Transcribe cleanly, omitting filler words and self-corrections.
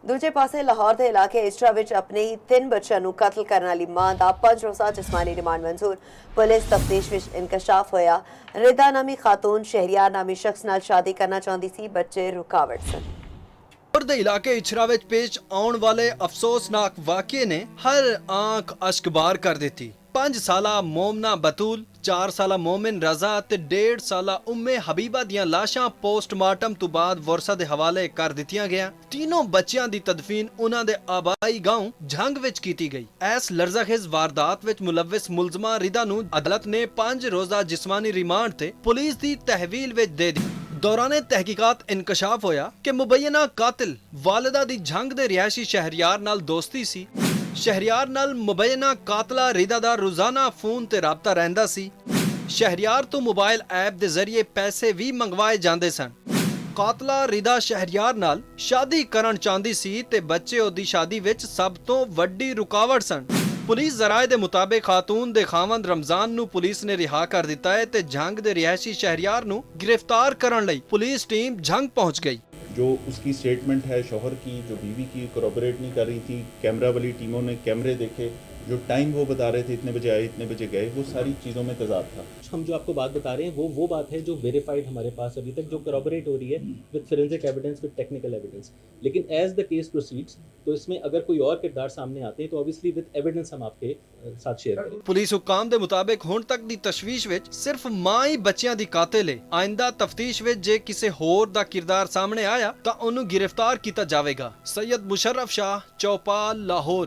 ਦੂਜੇ ਪਾਸੇ ਲਾਹੌਰ ਦੇ ਇਲਾਕੇ ਇਸਟਰਾ ਵਿੱਚ ਆਪਣੇ ਹੀ 3 ਬੱਚਿਆਂ ਨੂੰ ਕਤਲ ਕਰਨ ਵਾਲੀ ਮਾਂ ਦਾ 5 ਰੋਜ਼ਾ ਜਿਸਮਾਨੀ ਰਿਮਾਂਡ ਮਨਜ਼ੂਰ। ਪੁਲਿਸ ਤਫਤੀਸ਼ ਵਿੱਚ ਇਨਕਸ਼ਾਫ ਹੋਇਆ। ਰਿਦਾ ਨਾਮੀ ਖਾਤੂਨ ਸ਼ਹਿਰੀਆਰ ਨਾਮੀ ਸ਼ਖਸ ਨਾਲ ਸ਼ਾਦੀ ਕਰਨਾ ਚਾਹੁੰਦੀ ਸੀ। ਬੱਚੇ ਰੁਕਾਵਟ ਸਨ। लाहौर दे इलाके इछरा विच पेश आउण वाले अफसोसनाक वाक़े ने हर आंख अश्कबार कर दी। 5 साला मोमना बतूल, 4 साला मोमिन रजा ते 1.5 साला उम्मे हबीबा दियां लाशां पोस्टमार्टम तो बाद वरसा दे हवाले कर दित्तियां गईयां। तीनों बच्चियां दी तदफीन उन्हां दे आबाई गांव झंग विच कीती गई। इस लरज़ाखेज़ वारदात विच मुलविस मुलजमा रिदा नूं अदालत ने 5 रोज़ा जिस्मानी रिमांड ते पुलिस दी तहवील विच दे दी। दौराने तहकीकात इंकशाफ होया कि मुबैना कातिल वालिदा दी झंग दे रिहायशी शहरियार नाल दोस्ती सी। शहरियार नाल मुबैना कातला रिदा दा रोजाना फोन ते राबता रहिंदा सी। शहरियार तो मोबाइल ऐप दे जरिए पैसे भी मंगवाए जांदे सन। कातला रिदा शहरियार नाल शादी करन चाहंदी सी ते बच्चे ओदी शादी विच सब तो वड्डी रुकावट सन। पुलिस जराए दे मुताबिक खातून दे खावंद रमजान नू पुलिस ने रिहा कर दिता है ते झंग दे रिहायशी शहरियार नू गिरफ्तार करन लई पुलिस टीम झंग पहुंच गई। जो उसकी स्टेटमेंट है शौहर की, जो बीवी की, कोरोबोरेट नहीं कर रही थी। कैमरा वाली टीमों ने कैमरे देखे, जो टाइम वो बता रहे थे इतने बजे आए इतने बजे गए, वो सारी चीज़ों में तजाद था। हम जो आपको बात बता रहे हैं वो बात है जो वेरीफाइड हमारे पास अभी तक जो कॉरोबोरेट हो रही है with forensic evidence, with technical evidence. लेकिन एज द केस प्रोसीड्स तो इसमें अगर कोई और किरदार सामने आते हैं तो ऑब्वियसली विद एविडेंस हम आपके साथ शेयर करेंगे। पुलिस हुकाम दे मुताबिक हुण तक दी तशवीश विच सिर्फ मां ही बच्चियां दी कातिल है। आइंदा तफ्तीश विच जे किसे होर दा किरदार सामने आया तां ओनू गिरफ्तार कीता जावेगा। सैयद मुशर्रफ शाह, चौपाल, लाहौर।